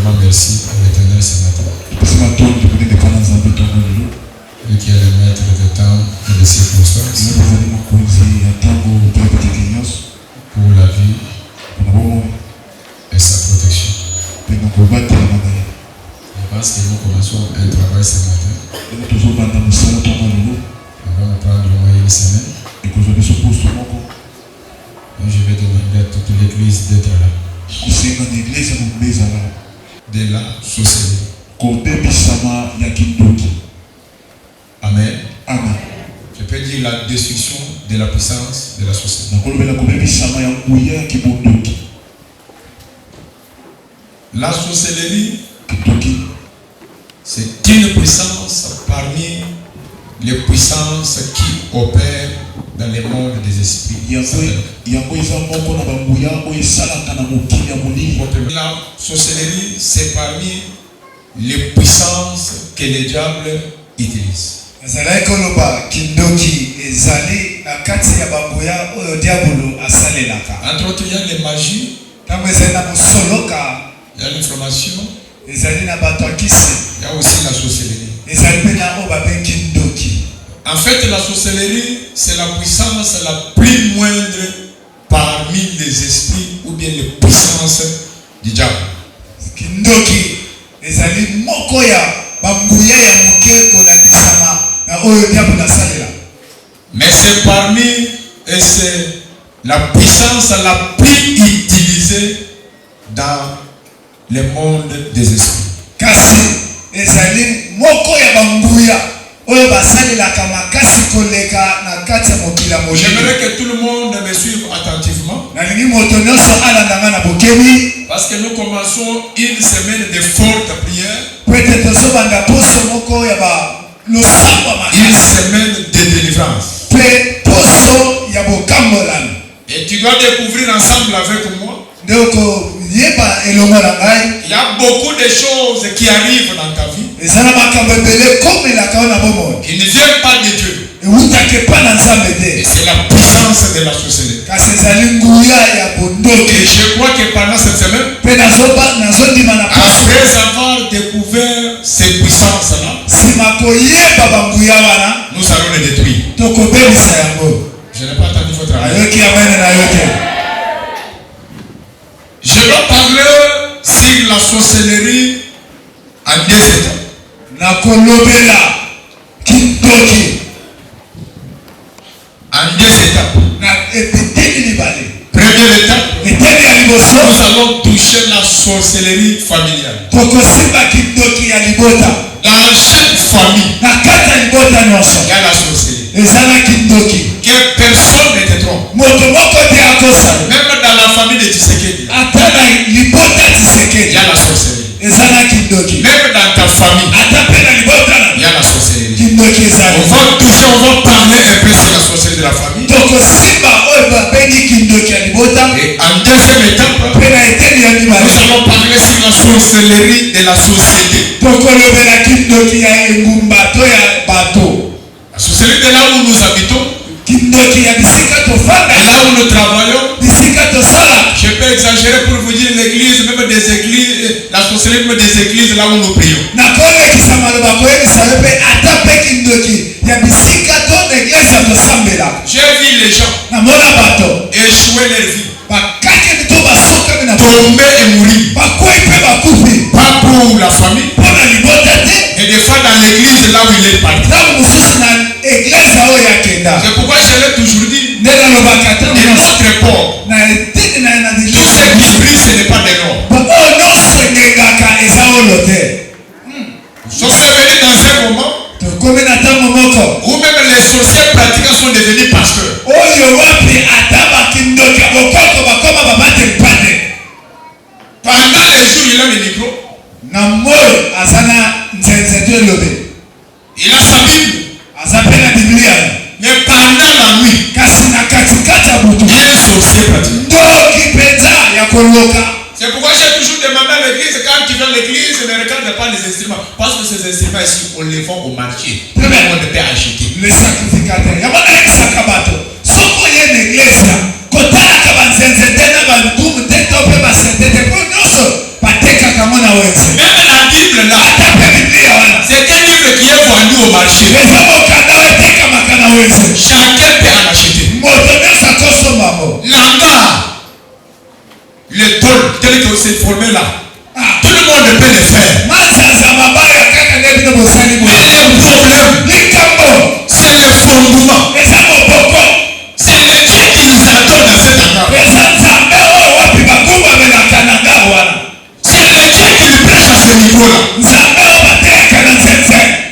vraiment merci à l'Éternel ce matin. Lui qui est le maître de temps et de circonstances. Pour la vie et sa protection. Je pense que nous commençons un travail ce matin. On va me prendre au moins une semaine. Et je vais demander à toute l'église d'être là. De la sorcellerie. Amen. Amen. Je peux dire la destruction de la puissance de la sorcellerie. La sorcellerie, c'est une puissance parmi les puissances qui opèrent dans le monde des esprits. La sorcellerie, c'est parmi les puissances que le diable utilise. Entre autres, il y a les magies, il y a l'information, il y a aussi la sorcellerie. En fait, la sorcellerie, c'est la puissance la plus moindre parmi les esprits ou bien les puissances du diable. Mais c'est parmi et c'est la puissance la plus utilisée dans le monde des esprits. J'aimerais que tout le monde me suive attentivement. Parce que nous commençons une semaine de forte prière. Une semaine de délivrance. Et tu dois découvrir ensemble avec moi. Il y a beaucoup de choses qui arrivent dans ta vie. Qui ne viennent pas de Dieu. Et c'est la puissance de la sorcellerie. Et je crois que pendant cette semaine, après avoir découvert ces puissances-là, nous allons les détruire. Je n'ai pas entendu votre avis. Je dois parler sur la sorcellerie en 2 étapes. En 2 étapes. Première étape, nous allons toucher la sorcellerie familiale. Dans chaque famille, il y a la sorcellerie. Que personne ne te trompe. Même dans la famille de Tshisekedi, il y a la sorcellerie. Même dans ta famille, il y a la sorcellerie. On va toucher, on va parler un peu sur la sorcellerie de la famille. Et en deuxième étape, nous allons parler sur la sorcellerie de la société. La sorcellerie de là où nous habitons, et là où nous travaillons. Je peux exagérer pour vous dire l'église, même des églises, la sorcellerie même des églises là où nous prions. J'ai vu les gens échouer leur vie, tomber et mourir, pas pour la famille, et des fois dans l'église là où il est parti. C'est pourquoi je l'ai toujours dit, de notre époque, tout ce qui brille ce n'est pas de l'or. Nous sommes venus dans un moment où même les sorciers pratiquants sont devenus pasteurs. Pendant les jours, il a le micro. Il a sa Bible. Mais pendant la nuit, il est sorcier pratiquant. C'est pourquoi j'ai toujours demandé à l'église, quand tu viens à l'église, ne regarde pas les instruments. Parce que ces instruments ici, on les vend au marché. Tout le monde peut acheter. Les sacrificateurs. tel que c'est formé là. Tout le monde peut le faire. Mais le problème, c'est le fondement. C'est le Dieu qui nous attend dans cet endroit. C'est le Dieu qui nous prêche à ce niveau-là.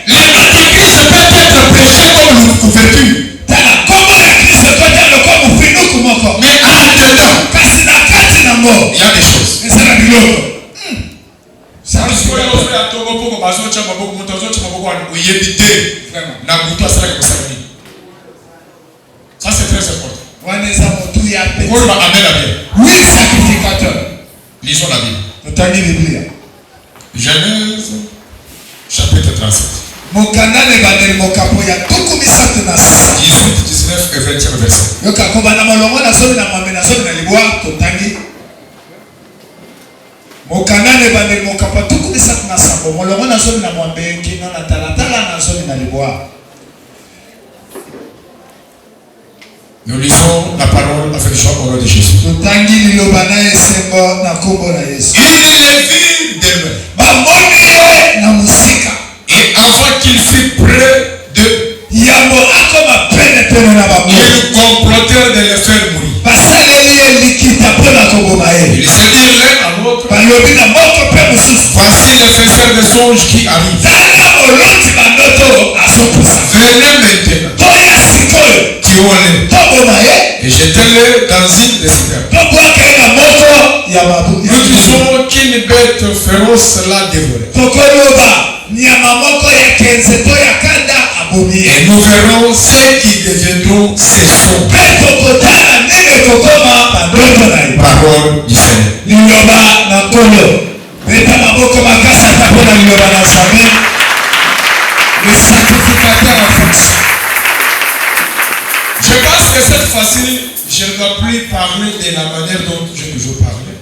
Les noms de Christ peuvent être prêchés comme une couverture. Mais en dedans, il y a des choses. Ça c'est très important. Oui, sacrificateur. Lisons la Bible. Genèse chapitre 37. 18, 19 et 20e verset. Nous lisons la parole avec joie au nom de Jésus. Il les vit d'eux-mêmes. Et avant qu'il fût près de, ils complotèrent de les faire mourir. Ils se dirent l'un à l'autre, voici les faiseurs de songes qui arrivent. Venez maintenant, tuons-les et jetez-les dans une des citernes. Nous disons qu'une bête féroce l'a dévoré. Et nous verrons ce qui deviendront ces sons. Parole du Seigneur. Le sacrificateur en fonction. Je pense que cette fois-ci, je ne dois plus parler de la manière dont j'ai toujours parlé.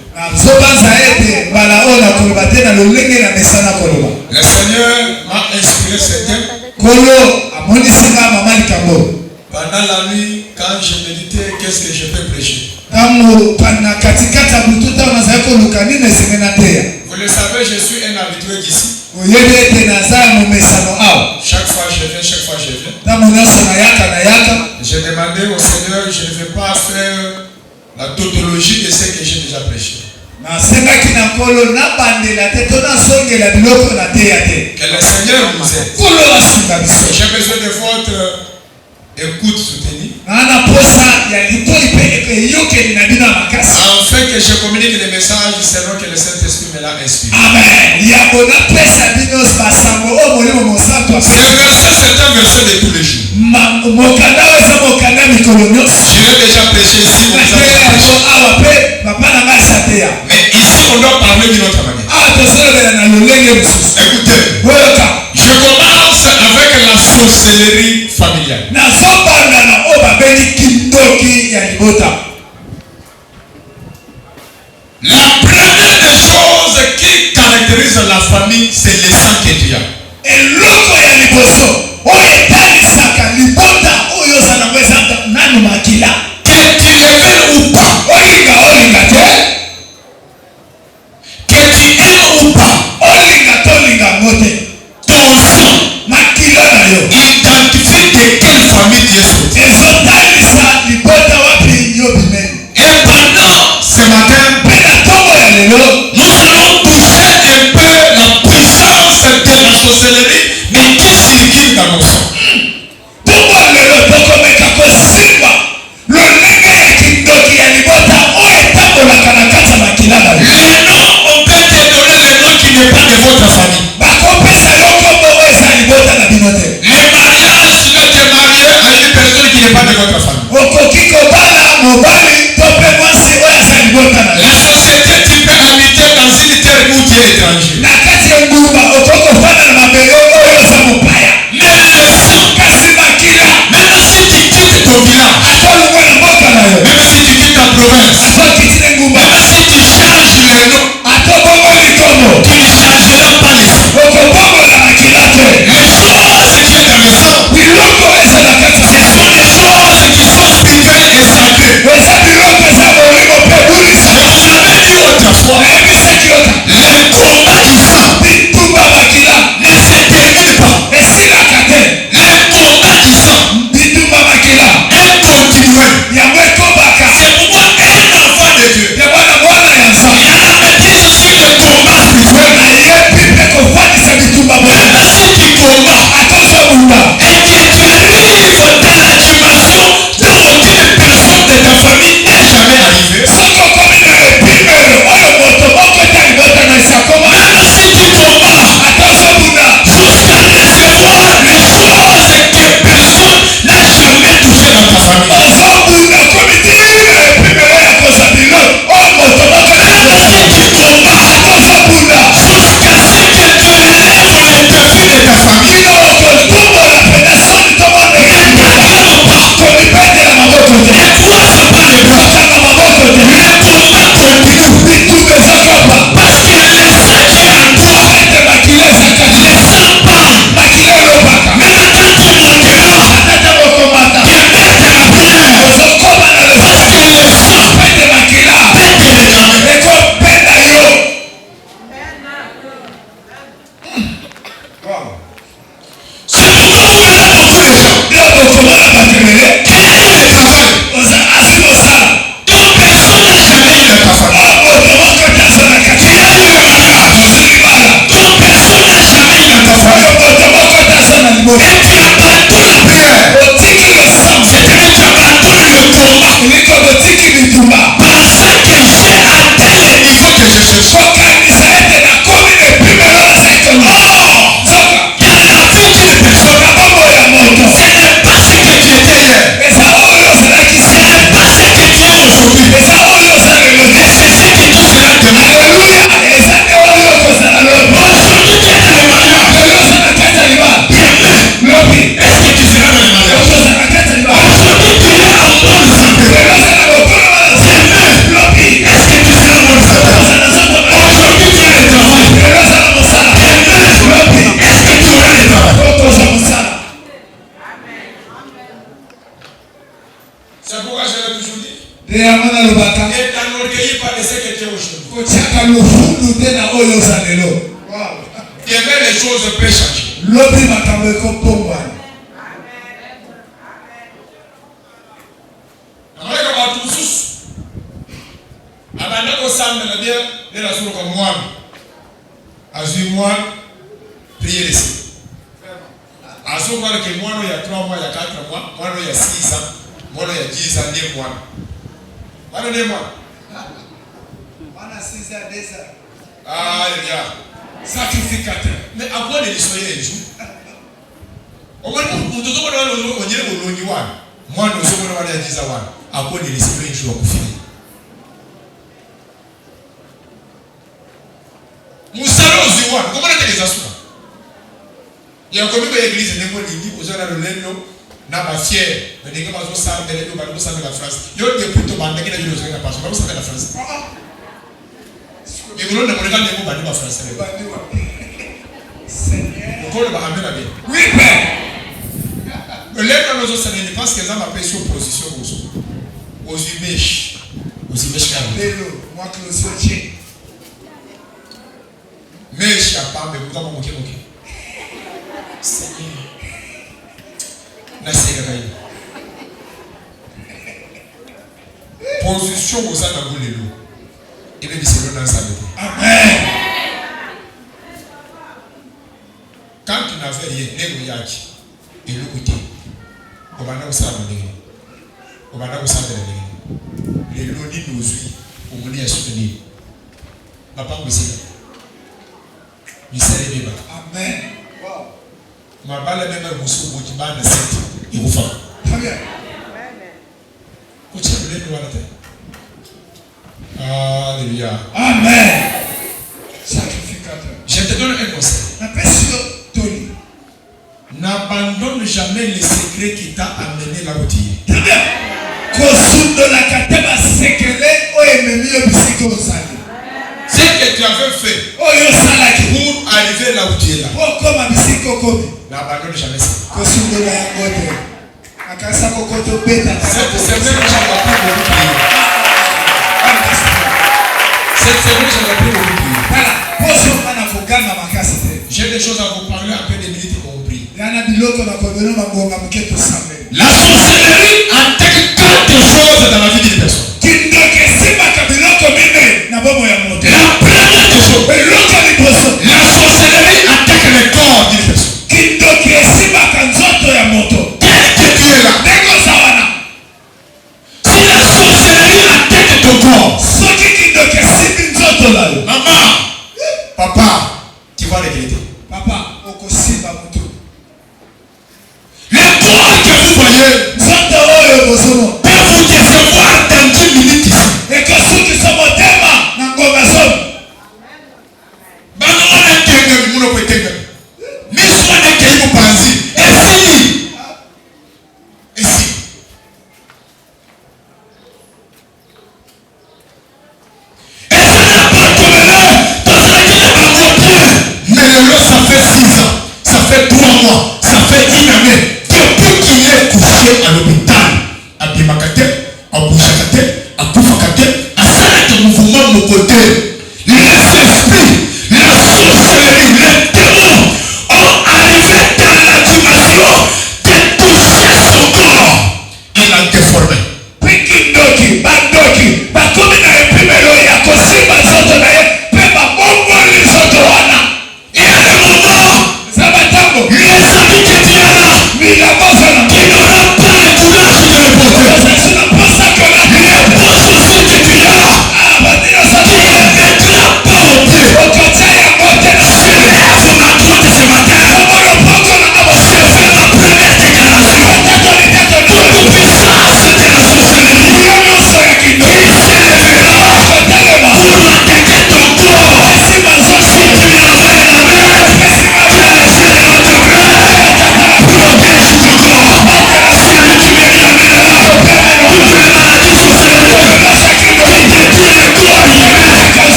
Le Seigneur m'a inspiré ce thème. Pendant la nuit, quand je méditais, qu'est-ce que je peux prêcher? Vous le savez, je suis un habitué d'ici. Chaque fois je viens. J'ai demandé au Seigneur, je ne vais pas faire la tautologie de ce que j'ai déjà prêché. Que le Seigneur nous aide. J'ai besoin de votre écoute soutenue. Afin que je communique les messages selon que le Saint-Esprit me l'a inspiré. Ce verset, c'est un verset de tous les jours. Je l'ai déjà prêché ici. Mais ici, on doit parler d'une autre manière. Écoutez, je commence avec la sorcellerie familiale. La première des choses qui caractérise la famille, c'est le sang que tu as. Que tu le veuilles ou pas, que tu aimes ou pas, ton sang identifie de quelle famille tu es sorti. Et pendant ce matin, nous allons toucher un peu la puissance de la sorcellerie, mais qui circule dans nos sangs. Les noms, on peut te donner le nom qui n'est pas de votre famille. Les mariages, tu vas te marier à une personne qui n'est pas de votre famille. La société, tu peux habiter dans une terre où tu es étranger. Mais le sang, même si tu quittes ton village, même si tu quittes ta province, même si tu changes le nom, tu ne changeras pas le sang. Les choses qui est dans le sang, ce sont les choses qui sont spirituelles et sacrées. Mais vous l'avez dit autrefois, Demain, les choses peuvent changer. Priez les signes. À ce moment-là, que moi, il y a 3 mois, il y a 4 mois, moi, il y a 6 ans, moi, il y a 10 ans, 2 mois. Voilà, 2 mois. Ah, il y a. Sacrificateur. Mais à quoi les soyez les jours? Au moins, on te demande on dirait au long du one. Moi, nous sommes dans la 10 ans. À quoi les soyez les jours? Nous salons aux Iwan. Comment on a les assurants? Il y a un comité de l'église, il y a un comité de l'église, il y a un comité de l'église, il y a un comité de l'église, il y a un comité de la France. Il y a un comité de la France. Il y a un comité de la France. Mais vous n'avez pas de la France. Oui, père. Le lèvre dans nos autres, ce n'est pas ce qu'ils ont appelé sur opposition aux imèches. Aux imèches carrées. Moi, que le soutien. Mais je suis pas, mais vous avez manqué. Seigneur. Position aux âmes de l'eau. Et même si c'est dans sa vie. Amen. Quand tu n'avais rien, les voyages, et le côté, on va nous savoir on va nous savoir les lonis nous suivent, on va les soutenir. Papa, vous savez. Amen. Ma balle même un mousseau qui bat le 7. Il vous fait. Très bien. Alléluia. Amen. Sacrificateur. Je te donne un conseil. N'abandonne jamais les secrets qui t'a amené là où tu es. Très bien. Ce que tu avais fait pour arriver là où tu es là. N'abandonne jamais ça. Cette semaine, j'en ai pris beaucoup prier. Cette semaine, j'en ai pris beaucoup prier. J'ai des choses à vous parler après des minutes qu'on prie. La sorcellerie attaque 4 choses dans la vie d'une personne. La première des choses, la sorcellerie attaque le corps d'une personne. Qu'est-ce que tu es là? Si la sorcellerie attaque ton corps, maman, papa, tu vas regretter. Les corps que vous voyez peuvent vous décevoir dans 10 minutes.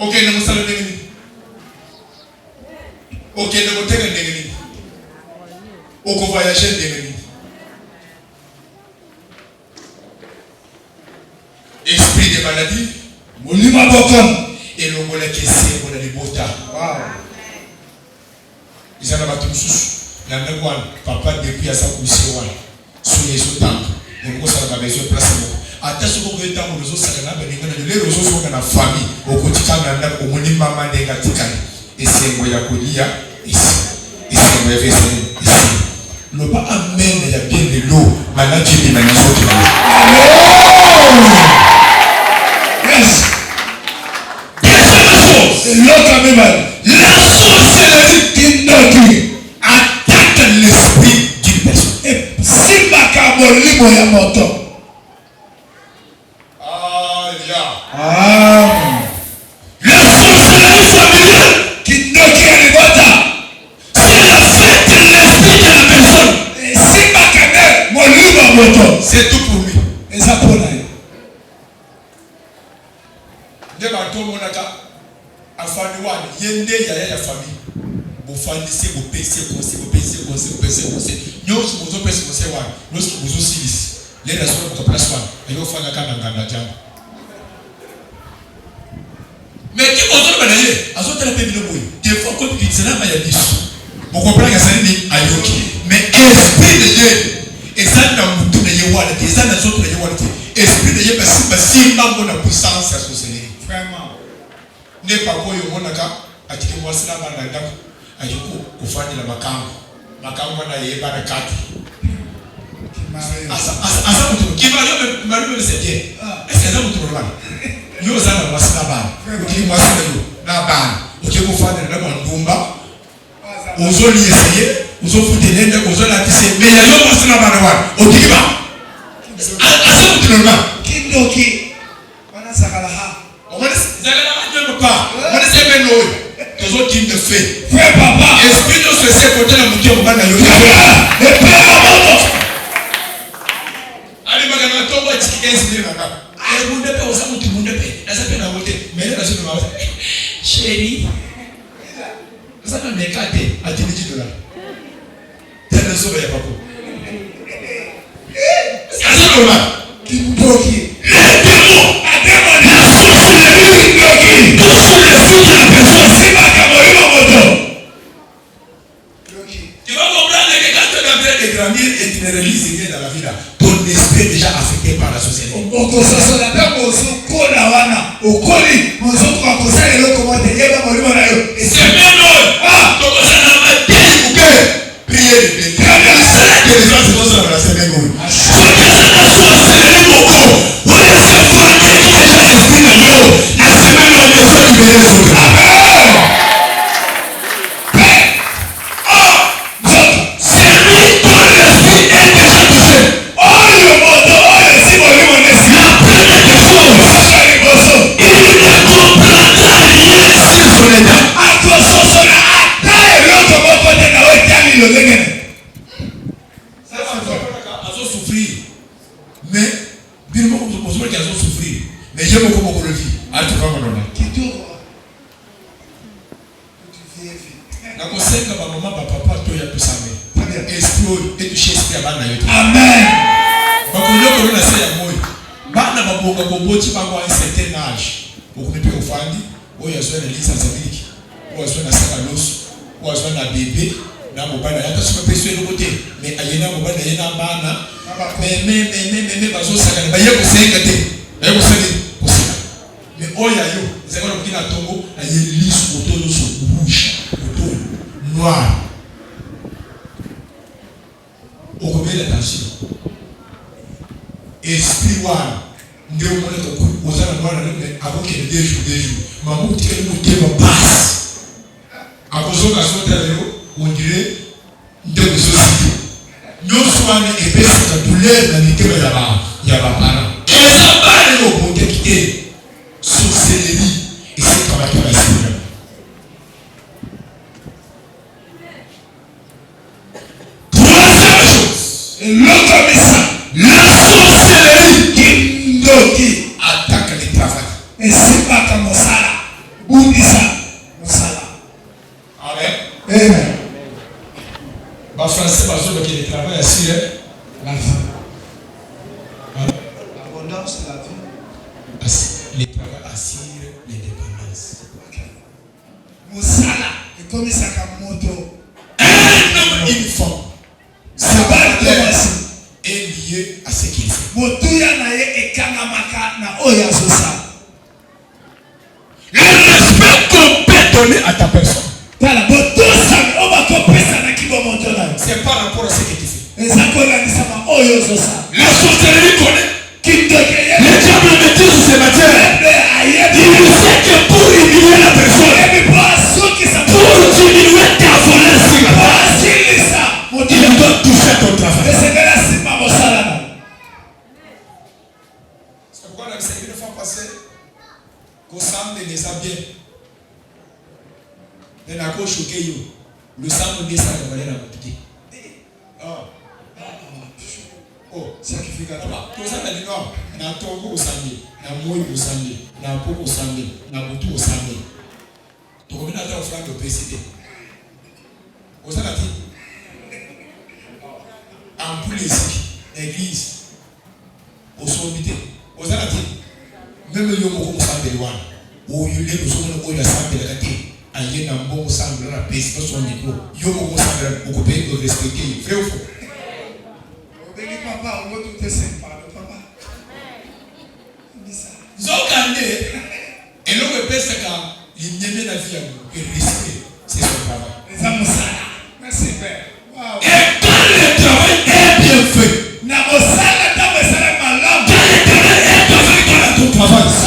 Ok, ne vous savez pas. Ok, ne vous tenez pas. Ok, voyager pas. Esprit de maladie. Molima bokon. Et le mot qui est pour les bota. Wow. Ils en ont battu sous. La même one, papa depuis à sa couche one. Soyez sous temps. Et vous savez la maison place. Attention que vous êtes dans les autres sakana, les réseaux sont dans la famille. Au quotidien, au monima mandengatika. Et c'est moi la colia ici. Et c'est moi ici. Le pas amène il y a bien de l'eau. Maintenant tu dis maintenant ce que Yes. Deuxième chose. L'autre même. La sorcellerie qui attaque l'esprit d'une personne. Et si ma camoli moya moto. La sorcellerie familiale Qui noki alibota. c'est la fête de l'esprit de la personne. Et si ma camel molima moto. C'est tout pour lui. Et ça pour là. Ne va tout monaka afani wan yende ya famille. Bo fandi c'est bo PC conseil. Nyo su bozo PC conseil wan. Nyo su bozo silis. Les raisons de place wan. Ayo fanga kana nganda jambo. Mais qui vous donne balayer à son télé de boy. Des fois comme il dit là il y a des vous comprenez que ça n'est ayoki. Mais esprit de Dieu et ça n'a mutu de yewa et ça n'a autre de yewa. Esprit de Dieu parce si pas mon puissance à sorcellerie. Vraiment. N'est pas quoi yo monaka atiki moi sina bana ndako ayiko kufanya la makambo na yeba na kati. Asa mutu qui va yo me c'est bien. Est-ce que ça mutu normal? Yo zana wasina bana. Qui moi sina yo na bana. Oke kufanya na mandumba. Ozoli essayer, ozofuti nenda ozola tise mais ya yo wasina bana wa. Okiba. Asa mutu normal. Kindoki. Wana sakala ha. On va pas. On ne sait pas nous. Tous autres qui ne fait. Frère papa. Esprit de ce c'est côté la moitié au bas de l'eau. Et puis la moto. Allez, magana tomba tiki 15 000 naka. Eh, vous ne pouvez pas vous tout le monde paye. Là ça peut la montée. Mais là je me vois. Chérie. Ça ne m'est qu'à à 10 $. T'as le sauve ya papa. C'est normal. Qui vous doki. Les démons. La sorcellerie. Tout sur l'esprit de la personne. Si ma camoli moto. Tu vas comprendre que quand tu es en train de grandir et tu ne réalises rien dans la vie là, ton esprit est déjà affecté par la société. Okososola ta mozo kona wana. Okoli mozo kwa kosala eloko mote yeba molimo na yo. C'est bien non. Donc ça n'a pas dit ou que prier de Dieu. Que les gens se posent dans la semaine où. Donc ça n'a sorcellerie beaucoup. Vous laissez former déjà l'esprit de Dieu. La semaine où les gens libèrent les autres. Amen. Celui dont l'esprit est déjà touché. Oh le moto, oh le si molimo nesi. La première des choses. Il ne comprendra rien sur son état. Akososola ata eloko moko te na wetami lolengene. Souffrir. Mais, bien moi, vous avez souffrir. Mais il y a beaucoup de vie. À tout moment. Na kosenga ba mama ba papa to ya tusame. Esprit et toucher esprit abana yote. Amen. Ba kunyoko na se ya moyo. Bana ba bonga boboti ba kwa un certain âge. Okumipe ofandi, oyo azwa na licence civique. Oyo azwa na saka loso, oyo azwa na bébé, na mobana ya kaso peso elo côté. Mais ayena mobana yena bana. Mais bazo saka ba ye kosenga te. Ba ye kosenga. Mais oyo ayo, zaka ko kina tongo aye lisu otolo so rouge. Noir. Au combien d'attention. Esprit noir. Nous avons dit que avant qu'il y ait des jours. Maman, tu es une passe. À cause de la on dirait de société. Nous sommes épais de douleur dans les terres de la parent. Et ça va aller au bon quitter. Sorcellerie. Et c'est comme la esprit. Et l'autre message. La sorcellerie Qui attaque les travail. Et si pas comme ça, Comme Sakamoto. Un homme, une femme. C'est pas le est lié à ce qu'il fait. Le respect qu'on peut donner à ta personne, c'est par rapport à ce que tu fais. La sorcellerie connaît. Le diable maîtrise ces matières. Il sait que pour humilier la personne, pour diminuer ta volée, il doit toucher ton travail. C'est pourquoi la Bible une fois passé, qu'au sang de les bien. Et la coche au caillou, le sang de ça va aller la boutique. Oh, sacrificateur. Tout ça, t'as dit non. Na tongo au samedi, na moi au samedi, na poko au samedi, na boutou au samedi. Tu reviens à ta offrande de PCD. Au samedi. En plus ici, église, au sommité. Au samedi. Même le yomo au samedi loin. Au yulé, nous sommes au la samedi la gâté. Aïe, n'a bon au samedi la PCD dans son micro. Yomo au samedi au coupé, au respecté. Vrai ou faux? Papa, on va tout essayer par le papa. Zokande, et l'homme peut se faire, il n'y a la vie à vous, et respect, c'est son travail. Les amours, merci père. Et quand le travail est bien fait, quand le travail est bien fait dans ton travail, et si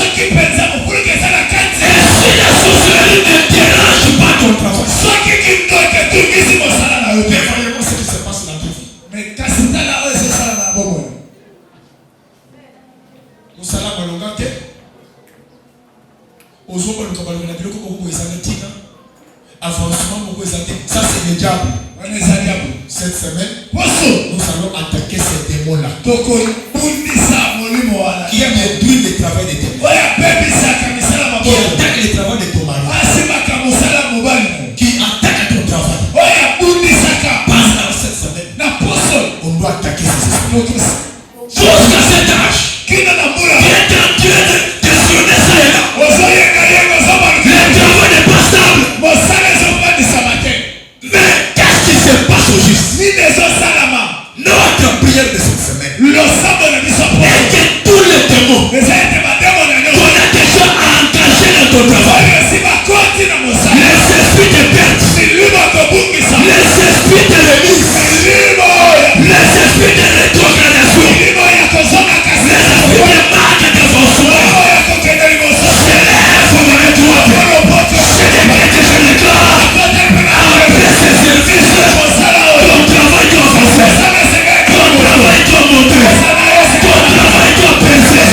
la sorcellerie ne dérange pas ton travail, voyez-moi ce qui se passe dans ta vie. Mais quand c'est là, c'est ça, nous sommes là, ça c'est le diable. Cette semaine, nous allons attaquer ces démons-là qui détruisent le travail des démons, qui attaquent le travail de ton mari, qui attaquent ton travail. Pendant cette semaine, on doit attaquer ces esprits. Jusqu'à cet âge, qui est en train de questionner ça et là. Le travail n'est pas stable. Mais qu'est-ce qui se passe au juste? Notre prière de cette semaine est que tous les démons qu'on a déjà engagés dans ton travail, les esprits de perte, les esprits de remise, les esprits de rétrogradation, les esprits de marque d'avancement, s'élèvent dans les droits. C'est des prêts que je déclare. Après ces services, ton travail doit avancer. Ton travail doit monter. Ton travail doit penser.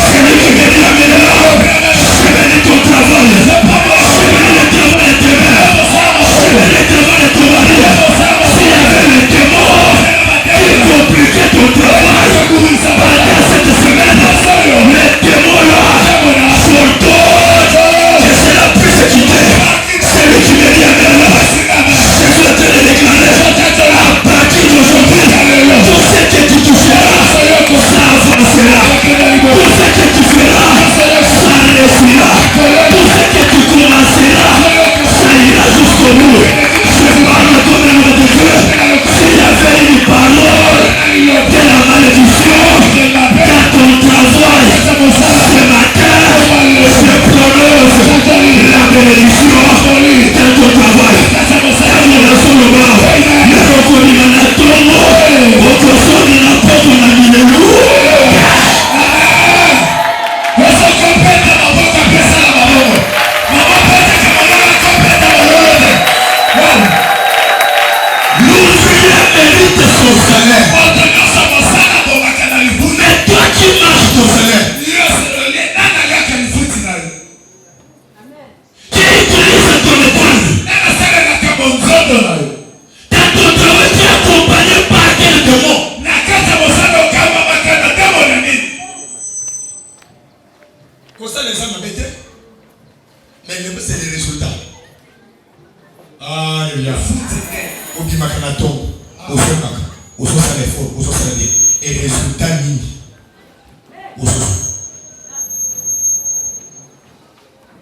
C'est lui qui me dit la meilleure. Je bénis ton travail. Je bénis le travail de tes mains. Je bénis le travail de ton mari. S'il y avait les démons qui compliquaient ton travail pendant cette semaine, les démons là sont d'autres. Que c'est la persécuté. C'est lui qui me dit la meilleure. Je suis en train de déclarer à partir d'aujourd'hui, tout ce que tu toucheras, ça avancera. Tout ce que tu feras, ça réussira. Tout ce que tu commenceras, ça ira jusqu'au bout. Je parle comme un homme de Dieu. S'il y avait une parole de la malédiction dans ton travail, ce matin, je prononce la bénédiction dans ton travail.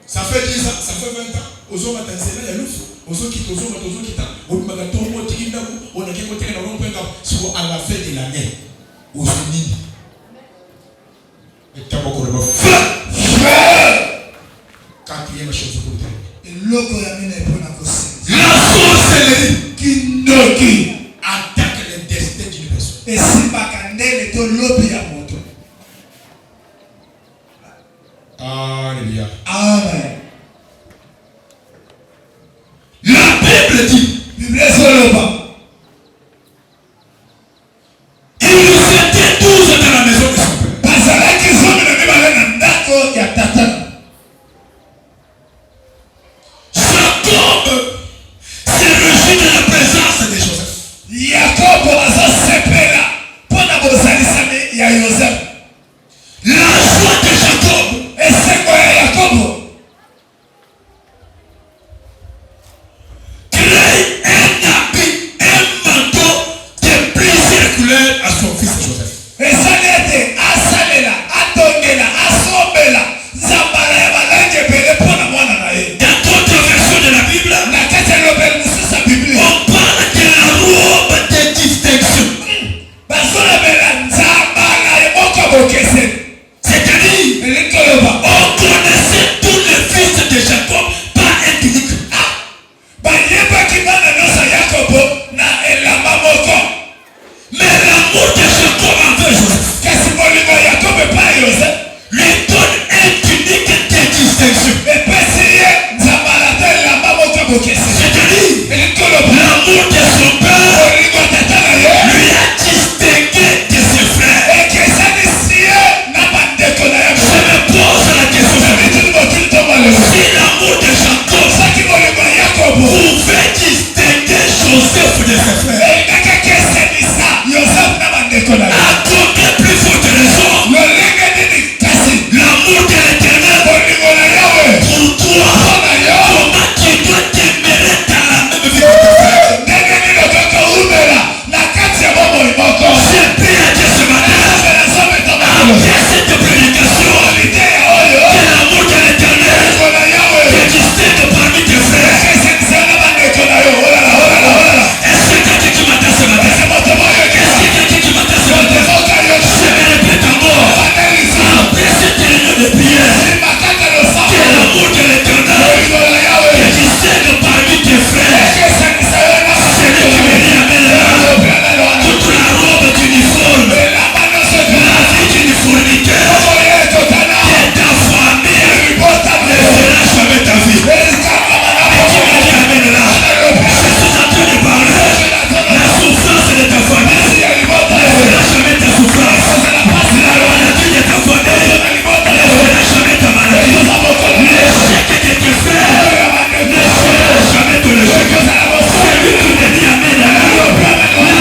Ça fait 10 ans, ça fait 20 ans. Aux hommes, il y a l'ouf. à la fin de l'année, quatrième chose pour la sorcellerie qui attaque le destin d'une personne. Alléluia. Amen. La Bible dit, Bible soloba. il était 12 dans la maison de son père. Bazalaki zomi na mibale na ndako ya tata. Jacob s'est réjoui de la présence de Joseph. Yakobo azosepela mpona bozalisami ya Yosefu. La joie de Jacob Esengo ya Yakobo crée un habit, un manteau de plusieurs couleurs à son fils Joseph. esali ete asalela atongela asombela nzambala ya balangi ebele mpona mwana na ye. Dans d'autres versions de la Bible, Na kati ya lobeli mosusu ya Biblia on parle de la robe de distinction. bazolobela nzambala emoko bokeseni. C'est-à-dire, Elingi koloba on connaissait tous les fils de Jacob par un tunique. bayebaki bana nyonso ya Yakobo na elamba moko. Mais l'amour de Jacob envers Joseph Kasi bolingo ya Yakobo epai ya Yosefu lui donne un tunique de distinction. epesi ye nzambala to elamba moko bokeseni. C'est-à-dire, Elingi koloba l'amour de son père bolingo ya tata na ye lui a distingué de ses frères. ekesanisi ye na bandeko na ye. Je me pose la question, Mituni mokili to malelo si l'amour de Jacob soki bolingo ya Yakobo pouvait distinguer Joseph de ses frères, elingaki ekesanisa Yosefu na bandeko na ye. à combien plus forte raison lolenge nini kasi l'amour de l'Éternel bolingo na Yawe pour toi, mpona yo comment tu dois demeurer dans la même vie que tes frères. ndenge nini okoki koumela na kati ya bomoi moko. Je prie à Dieu ce matin, Ezala nzambe to makolo après cette prédication, lide ya oyo que l'amour de l'Éternel bolingo na Yawe te distingue parmi tes frères. ekesanisa na bandeko na yo. Olala olala olala Est-ce que quelqu'un qui m'attend ce matin? ese moto moyo Est-ce ekesa que quelqu'un qui m'attend ce matin? moka yo Je me répète encore, bandelisa après cette réunion de prière, makaka que losambo l'amour de l'Éternel bolingo na Yawe te distingue parmi tes frères. ekesanisa yo na Celui qui me dit amen là, opelana wana toute la robe d'uniforme, elamba nyonso la vie d'uniformité oyo etotana de ta famille libota ne fera jamais ta vie. elikakama na Et qui me dit amen là, je suis en train de parler, la souffrance de ta famille ya libota ne fera jamais ta souffrance. La maladie de ta famille ne fera jamais ta maladie. L'échec de tes frères ne fera jamais ton échec. Celui qui me dit amen là, là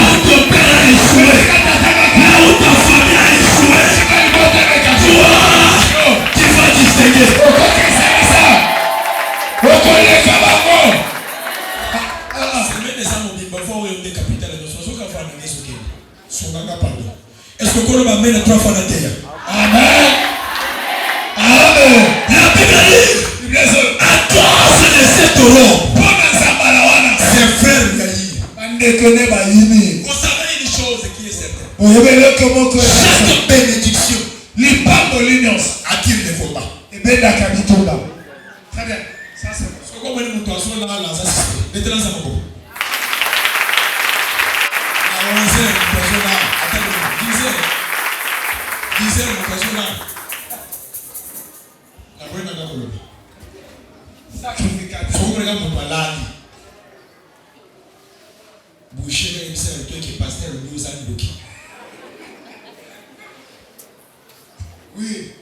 où ton père a échoué, là où ta famille a échoué, toi, tu vas distinguer. okoleka bango. Est-ce que vous m'amène 3 fois la terre? Amen. Amen. La Bible dit, à cause de cette robe, mpona nzambala wana ses frères gagnent. bandeko ne bayini. Vous savez une chose qui est certaine. oyebi eloko moko Chaque bénédiction lipamboli nyonso attire les faux pas. ebendaka bitumba. Très bien. Ça, c'est bon. Ce qu'on veut nous transformer dans la société. Maintenant, ça va beaucoup. À 11h, nous faisons là. Attendez, 10h. 10h, nous faisons là. La bonne à la colonne. Sacrificateur. Ce qu'on regarde pour malade. Boucher, il sait toi qui est pasteur, le mieux, ça nous bloque. Oui.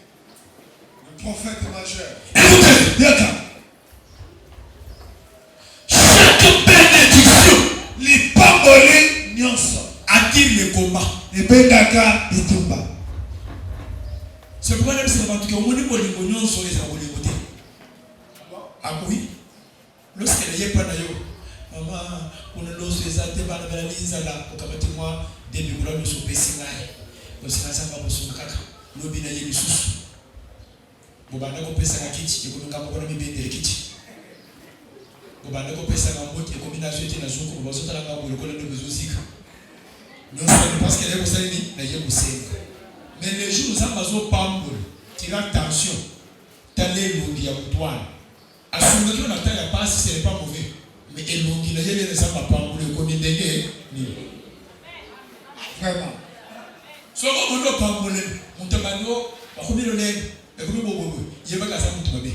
Le prophète majeur. Écoutez, Yaka. chaque bénédiction Lipamboli nyonso attire les combats. ebendaka bitumba. C'est pourquoi même si on va tout cas, on dit que les sont les abolis. Ah oui. Lorsqu'elle n'est pas d'ailleurs, maman, on a l'os les athées par la valise à la, au cabatima, des bigoulons de son pessingaï. Au Sénat, pas pour son caca. L'obina y est le sous. Bobana ko pesa na kiti, ko nga ko na mibende kiti. kobanda kopesa na mbote combination ete na zoko bazotala ngabo lokola ndo bezosika nyonso parce que leko sali na ye kosenga mais les jours ça bazopambola tira attention tala elongi ya motwana asungaki na tala ya pasi ce n'est pas mauvais mais elongi na ye lene samba pambola ekomi ndenge nini vraiment soko bono pambola mutabano bakomi lolenge ekomi bobobo yebaka sa mutu mabe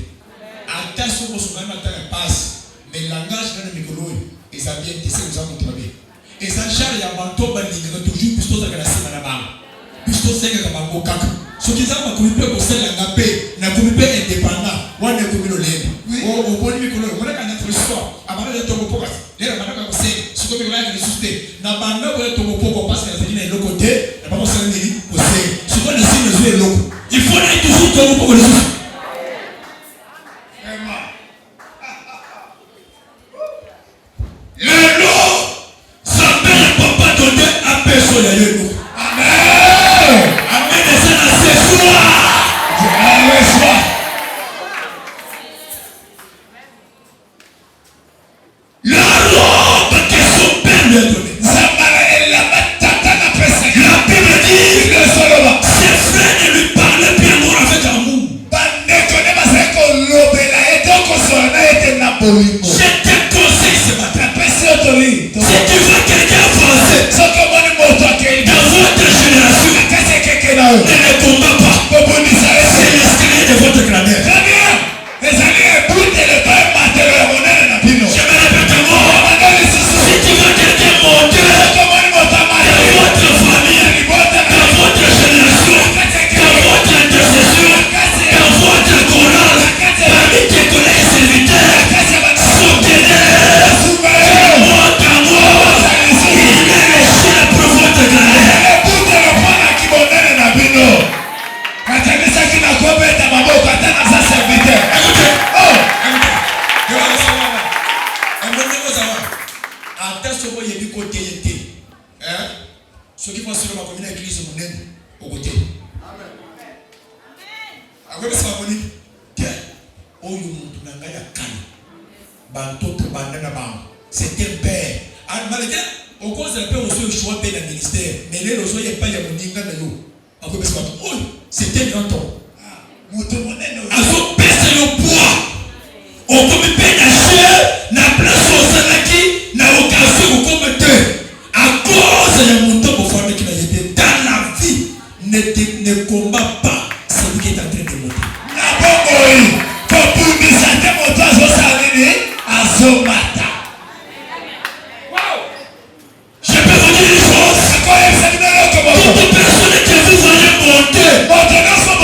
ata soko sokana na tala ya pasi mais langage dans le micro et ça vient de ces gens qui travaillent et ça charge à manteau banding toujours plus tôt que la semaine là plus tôt c'est que comme kaka ce qui ça m'a commis peu pour celle la paix na commis peu indépendant on est commis le lait au bon micro on a quand être soir avant de tomber pour les la bana comme c'est ce que vous voyez les susté na bana pour tomber pour parce que la vie est le côté na pas ça ni aussi ce qu'on essaie de jouer loco il faut être toujours tomber pour les autres. Amen. Amen. C'est la soir. La robe que son père lui a donnée. La Bible dit ses frères ne lui parlaient plus encore avec amour. Je te conseille ce matin. Si tu vois quelqu'un avancer dans votre génération, ne le combat pas. C'est l'escalier de votre grand-mère. Je me répète encore. Si tu vois quelqu'un monter dans votre famille, dans votre génération, dans votre intercession, dans votre chorale, parmi tes collègues serviteurs, soutenez-les. Monte à moi. Il est l'échelle pour votre grand-mère. Ce qui va sur ma commune église mon aide au côté. Amen. Ça va venir. Oh, you monte na ngaya kani. Bantoto bandana bam. C'est un père. Malgré au cause de père aussi choix dans le ministère. Mais les autres y a pas ya moninga na yo. Akobe ça. Oh, c'était un temps. Moto monene. Azo pèse le poids. On comme peine à chier na place au salaki na occasion au comité. À cause de mon temps pour faire qui va aider dans la vie ne combat pas celui qui est en train de monter. Na bongo pour bundisa te moto azosalini azomata. Je peux vous dire une chose. Toute personne que vous voyez monter, personne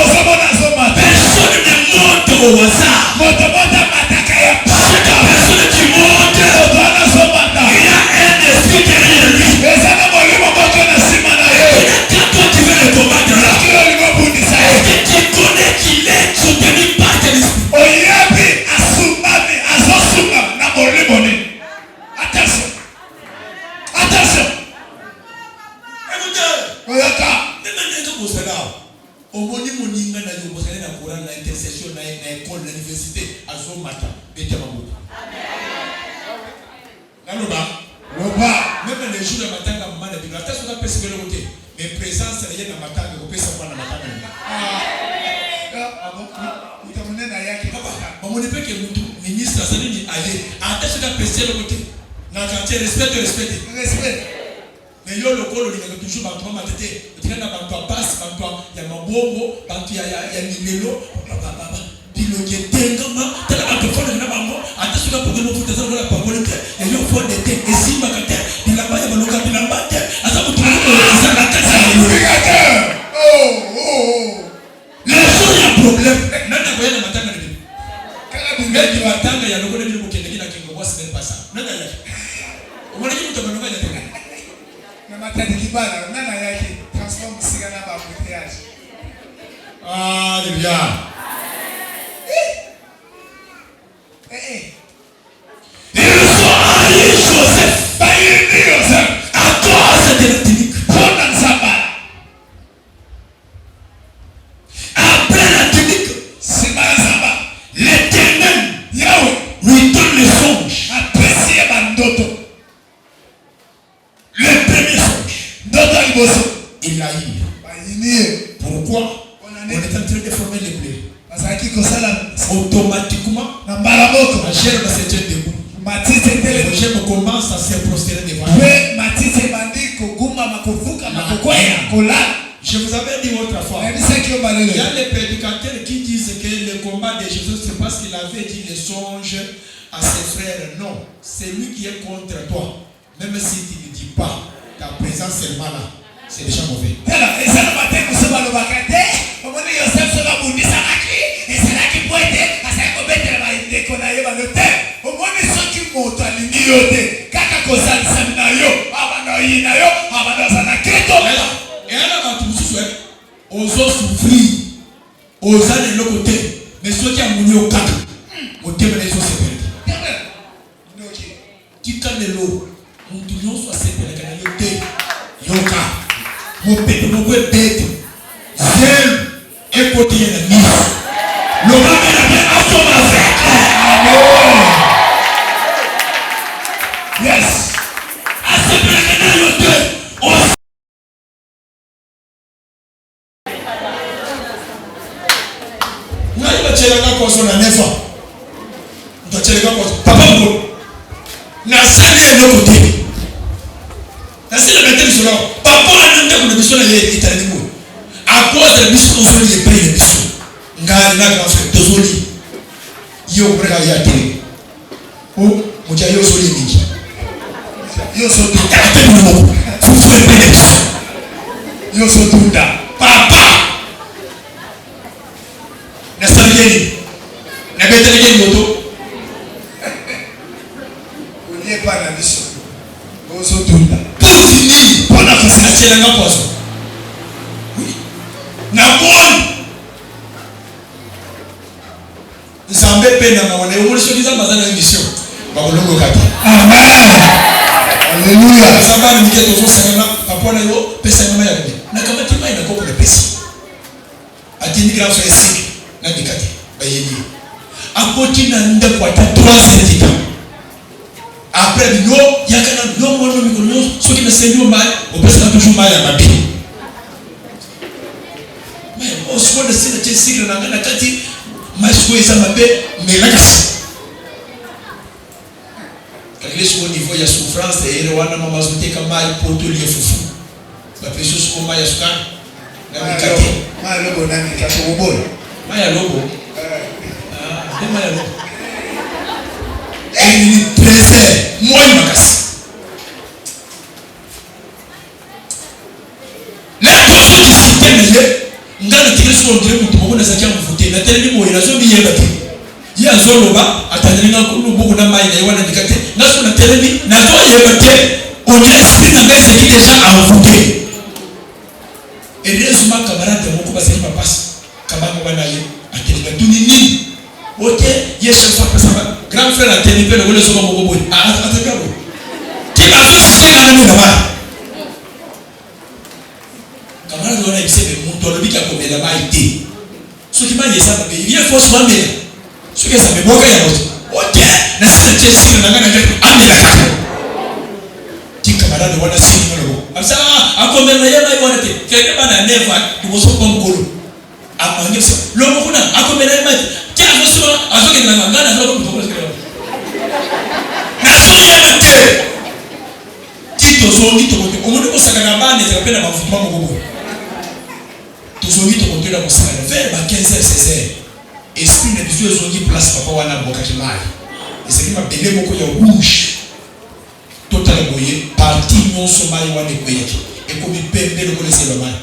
ne monte au hasard. Chaque personne qui monte, il y a un esprit derrière lui. Quand toi tu veux le combattre là, est-ce que tu connais qu'il est soutenu par quel esprit? Attention. Attention. Écoutez, Oyoka. même un autre Bosala, au moni moninga na yo Bosala na Coran na intercession na école na université azo mata bete mabuka. Naloba. Loba. Même les jours de matanga mama bino attention na pesa belo côté. Mais présence na ye na matanga ko pesa kwa na matanga. On ne peut que ministre Salini aller attention na pesa belo côté. Na quartier respect. Mais yo lokolo ni toujours bantu matete tikana bantu passe bantu ya mabongo bantu ya milelo baba bilo ketengama tala bantu fona na bango atasuka pour nous futa za la parole que et yo fona de esimba kate bilamba ya baloka bilamba te azabu tu za la kasa les gens ya problème nana kwa na matanga ni kala bungeti matanga ya lokolo ni mukende kina kingo kwa semaine passée nana ya umwana kitu tabanoka ya tena na matani kibala nana yake transform siga na ba embouteillage. Alléluia. Ils sont allés Joseph. À cause de la tunique. Après la tunique, l'Éternel lui donne le songe. frère, non. C'est lui qui est contre toi. Même si tu ne dis pas, ta présence seulement là, c'est déjà mauvais. Aux autres souffrir, aux uns de l'autre côté, mais ceux qui ont mouru au cadre, au thème des autres c'est perdu. Qui quand de l'eau, mon tout soit séparé, yoka, mon pète, mon bête, zèle, et côté de la mise. Le roi de la bien à son affaire. Yes. À séparer, na nefa ntacheleka kwa papa ngo na sale no kote na sale mettre sur là papa na nda ko biso na ye itali mo a cause de biso so ye paye biso ngali na ka fait tozoli yo breka ya tele o muja yo so ye mingi yo so tunda tele mo fu fe paye biso yo so tunda papa na sale na betele ke moto on n'est pas la mission on se tourne pour finir pour la constater la poste oui na bon nzambe pe na mawana yo molisho nzamba za na mission ba kolongo kati amen alléluia nzamba ni keto so sema apona yo pesa mama ya kubi na kama tima ina kopo na pesa atini graph so esi na dikati bayeli akoti na nda kwa 3 ans après yo yakana yo mono mikono soki na sendio mal opesa toujours mal ya mabi mais on se voit de cette cycle na ngana kati masiko eza mabe melakasi kakile siko niveau ya souffrance et le wana mama zote kama poto lié fufu ba peso siko maya sukana na mikati maya lobo na mikati oboy maya lobo comment alors et il pressait moi il m'a cassé la personne qui citait mais ngana tigre sur le mutu boko na zakia mfuté na tele ni moyela zo biyeba te ya zoloba atandringa ko boko na mai na ywana dikate na so na tele ni na zo yeba te on dirait esprit na ngasa qui déjà a envoûté et les humains camarades moko basali papas kabanga bana ye atelinga tunini ok yesha fa pesa grand frère a tenu pe le wole so mo bobo atakabo ti ba so se kana ni na ba kamara do na ibse be muntu lo bika ko be la ba ite so ki ba yesa ba be vie force ba me so ke sa be boka ya ok na se te si na ngana amela ka ti kamara do wana si no amsa akomela na yema iwana te ke ba na neva du so ko ngolo amangisa lo mo kuna akomela ma tiens à ce que na ngana zo ko ko na so ya te tito zo ngito ko omuntu ko sakana bane za pena mafuta mo gogo to zo ngito ko tela ko sakana vers ba 15h16 esprit na biso zo ngi place papa wana boka kimali eseki ma bele moko ya rouge total boye parti nyonso mai wana ko yeki e ko mi pembe ko lese lo mai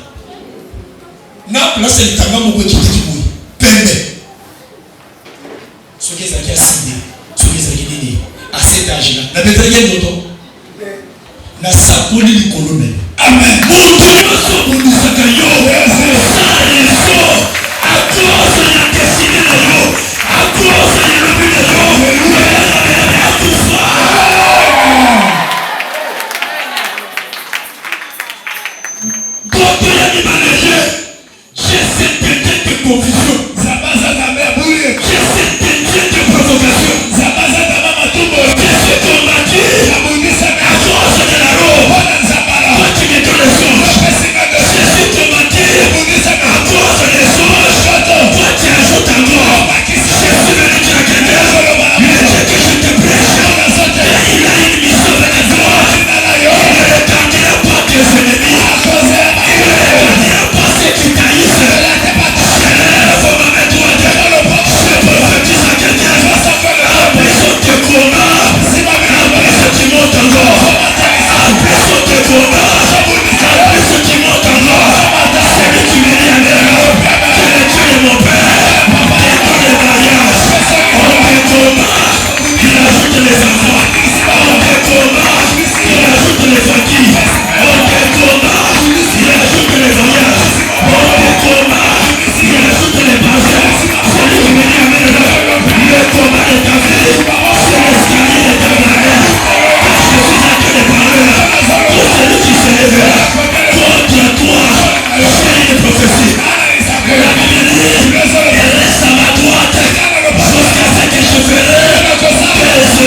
na place le tanga moko kitiki boye pembe soki ezalaki aside soki ezalaki nini à cet âge-là na betaki ndoto na sakoli likolo na amen moto nyonso bundisaka yo saleso a cause ya desine na yo a cause ya lobi na yo akufa koto ya mibaleje j'ai cette tête de confusion zabaza na mère boulie j'ai cette tête de provocation zabaza na mama tumbo j'ai ce combattu à cause de la robe tu me donnes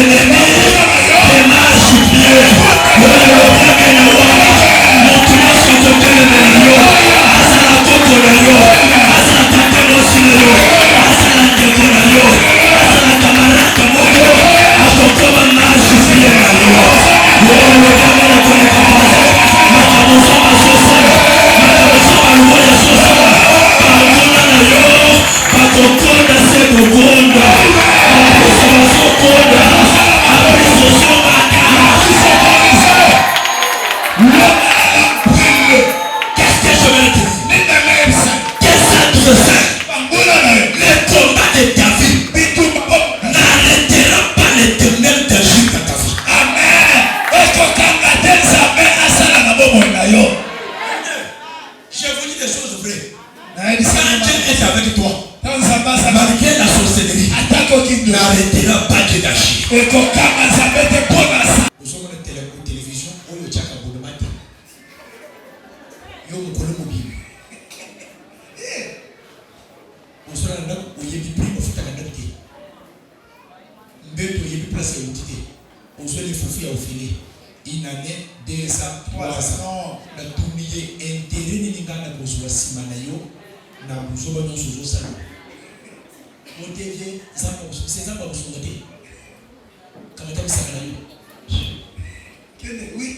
l'ennemi te marche pied. Montre son côté de yo. Asala koko na yo. Asala tante mosi na yo. Asala ndeko na yo. Asala kamaraka moko. Akokoma marche pied na yo. Yo lobanga na kone kapasa. Makamoso masosala. Makamoso malumoya sosala. Pakona na yo. Pakokonda se kokonda. Aposo masokonda. Aposo somaka. Qu'est-ce que je vais te dire? Qu'est-ce que tu veux faire? Le combat de ta vie n'arrêtera pas l'Éternel d'agir dans ta vie. Je vous dis des choses vraies. Quand Dieu est avec toi, malgré la sorcellerie, n'arrêtera pas Dieu d'agir. Nous sommes en télévision, on le tient à bon matin. Yo mukolo mobile. On sera là où il y a des prix, on fait un adapté. Mbeto il y a des places à l'entité. On soit les foufis à offrir. Une année, 2 ans, 3 ans. La tournée intérêt ni ngana bozwa simana yo na buzoba no sozo sana. On devient zamba c'est zamba bozongote. Kamata bisaka yo. Oui.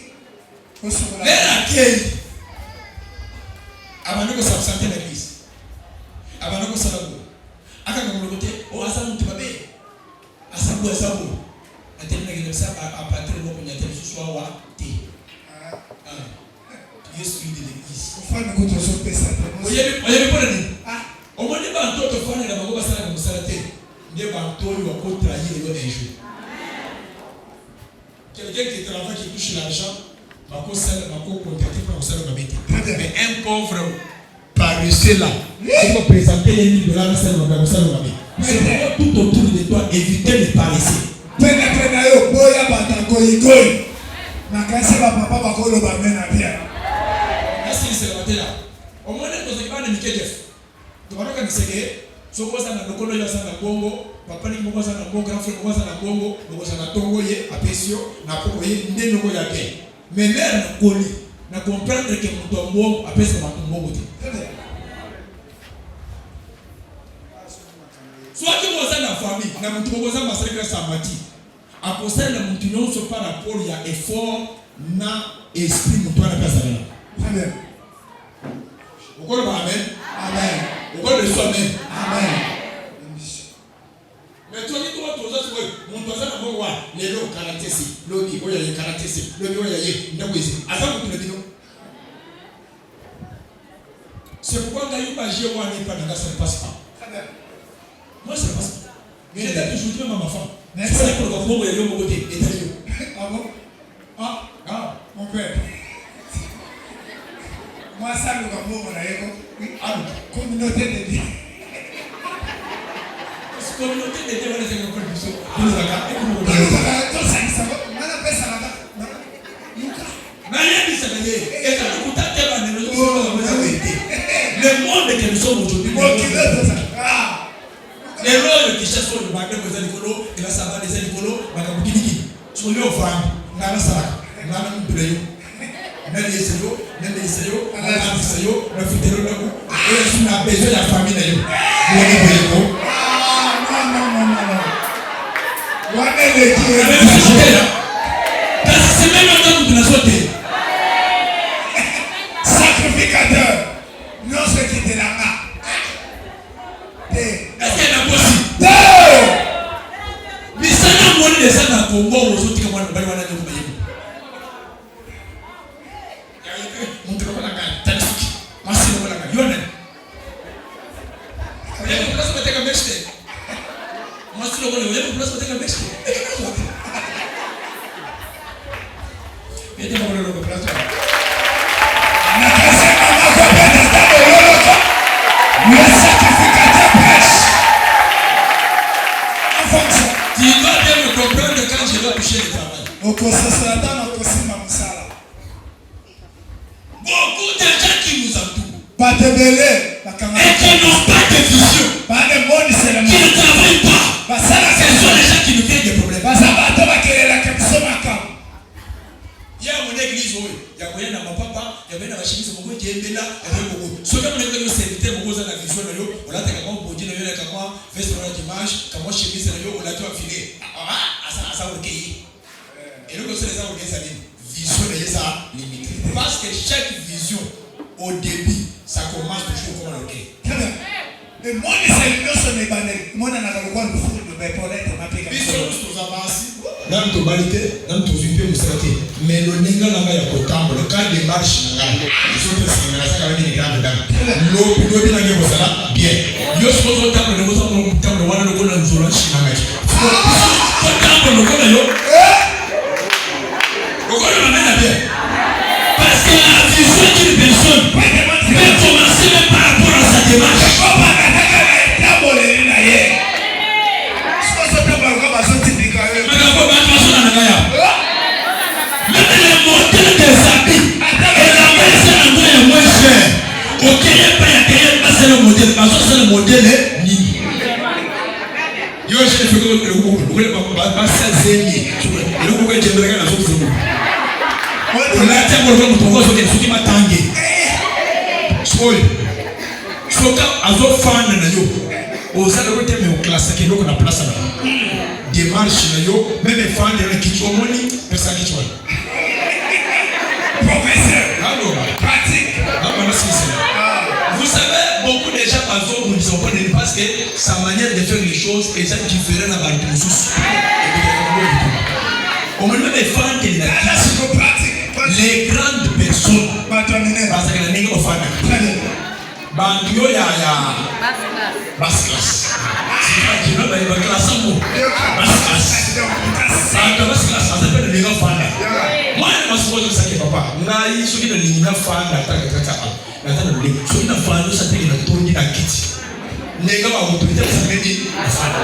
Vers laquelle abanoko s'absenter l'église. Abanoko salabo. Aka ngolokote o asamu tibabe. Asabu asabu. Atenda ngene sa a patrer mo kunya tele so wa te. Yesu de l'église. Ufanye kutoso pesa. Oye pole ni. Omoni ba ntoto fane na magoba sana kumusarate. Ndiye ba ntori wa contraire le un jour. Quelqu'un qui travaille, qui touche l'argent, va contacter pour ça. Mais un pauvre paresseux là, il faut présenter les 1000 $, c'est pourquoi tout autour de toi, éviter les paresseux. Merci, c'est là. Au moins, nous avons un Mikedef. Nous avons un Mikedef. So kwa sana lokolo ya sana Congo, papa ni moko sana Congo, grand frère moko sana Congo, moko sana Tongo ye apesio na poko ye ndeno ko yake. Mais mère na koli na comprendre que muto mbo apesa matumbo bote. Soit que vous êtes la famille, na muto moko sana masreka samati. Apostel na muto nyonso par rapport ya effort na esprit muto na pesa na. Amen. Ukolo ba amen. Amen. Ukolo de soi-même. Amen. Mais toi qui dois tous autres mon toza na bowa lelo karatesi lobi oya ye karatesi lobi oya ye ndawezi azamu tunabino. C'est pourquoi Gaïba j'ai ou n'est pas dans ça ne passe pas. Moi ça passe pas. Mais j'ai toujours dit même à ma femme. C'est ça pour le moment il y a eu mon côté et d'ailleurs. Ah bon? Ah, mon père. Moi ça le gamo mon aïko. Oui, communauté de Dieu. Communauté de Dieu, on les a compris. Le monde que nous sommes aujourd'hui, les rôles qui cherchent le bagage aux écolos, et la savane des écolos, madame Kiniki, sur le offrande, Nana Sarak, Nana Mbreyo, Nana Seyo, Nana Seyo, Nana Seyo, le fidèle de vous, et je n'ai besoin de la famille d'ailleurs. Sacrificateur, non ce qui te l'a. Est-ce qu'il y a possible? Mais ça n'a pas de ça dans Congo aux autres qui vont nous bailler dans le pays. Mon travail là, tactique, massi là là, yonne. Il y a une place pour te cacher. Massi là là, il y a une place pour te cacher. Il y a des moments où le place. Le sacrificateur prêche. En fonction. Tu dois bien me comprendre quand je vais toucher le travail. Beaucoup de gens qui nous entourent et qui n'ont pas de vision, qui ne travaillent pas, ce sont les gens qui nous créent des problèmes. Et nous, c'est les gens qui ont vision de ça limité. Parce que chaque vision, au début, ça commence toujours comme un roquet. Le monde c'est le son est banal. Le monde n'a pas le droit de faire le bépolette et m'appeler. Vision, nous avançons. Dans ton balité, dans ton vie, vous savez. Mais le ninga n'a pas de temps. Le cas des marches, ils sont tous les gens qui ont des grandes dames. L'eau, bien. Yo suppose au temps, le temps, le one, le goal, le zola, china, mec. Au temps, le goal, yo. Au goal, le mène à bien. Parce que la vision d'une personne peut commencer même par rapport à sa démarche. Même les modèles des habits et la maison est moins cher. Ok, c'est le modèle, parce que c'est le modèle Nini. Yo, je fais que le gouvernement va passer à Zémi. Le gouvernement va la chose. On a été à mon tour, on a été à Tanguy. Soy. Soka, azo fan na yo. Oza le côté mais au classe qui est là place là. Démarche na yo, même les fans de la kichomoni, personne qui choisit. Professeur. Allô. Pratique. Vous savez, beaucoup de gens ne sont pas parce que sa manière de faire les choses est différente à la tous. On me met fan de la les grandes personnes. Parce que la nègre au fan. Bandio ya basse classe. Tu vois, il va classer un mot. Basse classe. Basse classe, ça s'appelle le nègre fan. Moi, je me suis dit ça que papa. N'a eu ce qui est le nègre fan d'attaque. So ina fano sa tege na tondi na kiti. Nega wa autorité sa medi afana.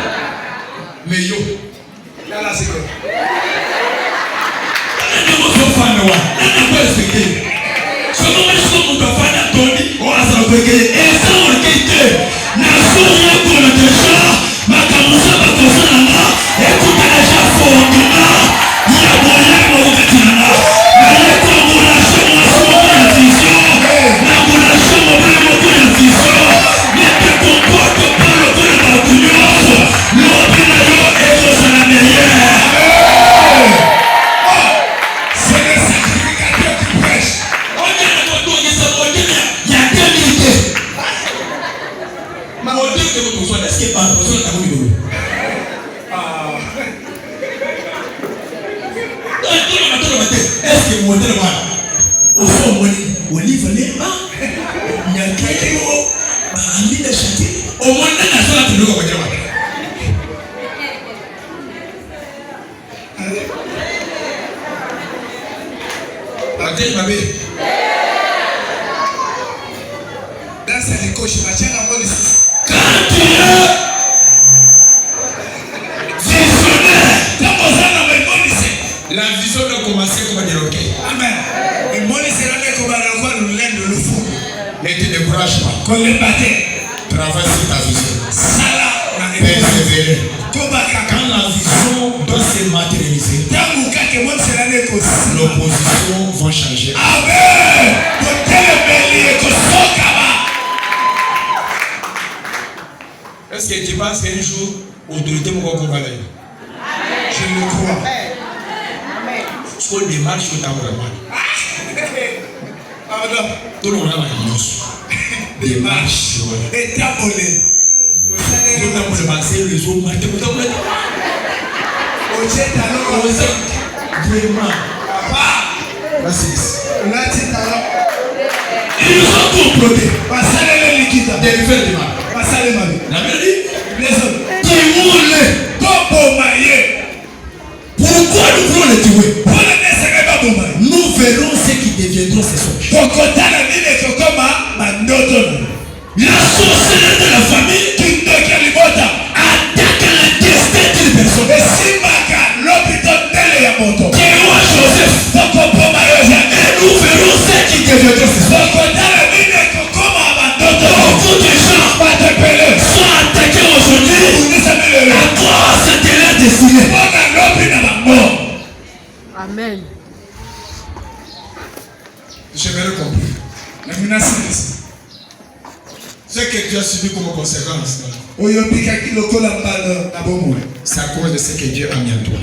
Mais yo, là c'est quoi? Nega mo so fana wa. Nega ko respecter. So no me so mo fana tondi o asa ko ke. Esa o ke te. Na so ya ko na tesha. Makamusa ba ko sana. Écoute la chafo ndina. Ya boya mo katina. Na ye ko mo na so mo so na vision. La vision doit commencer comme des roquets. Amen. Et moi, c'est là que va avoir le lait de l'eau. Ne te décourage pas. Qu'on les batte. Traverse ta vision. Persévérer. Quand la vision doit se matérialiser, l'opposition va changer. Amen. Est-ce que tu penses qu'un jour, l'autorité va aller? Je le crois. Soit démarche ou t'envoies. Tout le monde a la démarche. Et t'abonner. Tout le monde a passé le jour. Vraiment. Ils nous ont comploté. Des nouvelles démarches. La vérité. Qui roule. Pourquoi nous voulons les tuer? Nous verrons ce qui deviendront ces songes. La sorcellerie de la famille attaque le destin d'une personne. Qui roi Joseph. Et nous verrons ce qui deviendront ces songes. Beaucoup de gens sont attaqués aujourd'hui à cause de leur destinée. Amen. J'aimerais comprendre. Ce que tu as subi comme conséquence. C'est à cause de ce que Dieu a mis en toi.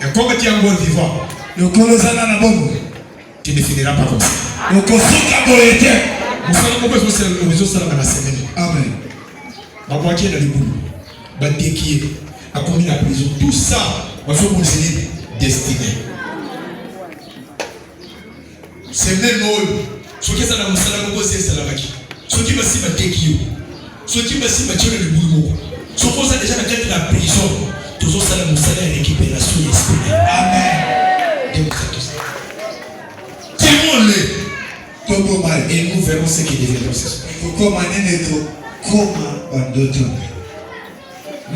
Et comme tu es un bon vivant, tu ne finiras pas comme ça. Amen. Tout ça, destiné. C'est même ce qui est dans le c'est ce qui va s'y battre ce qui va s'y battre le boulot. Ce qu'on a déjà dans la prison, tous os salaires, salaire récupération esprit. Amen. Et nous verrons ce qui deviendra ce soir.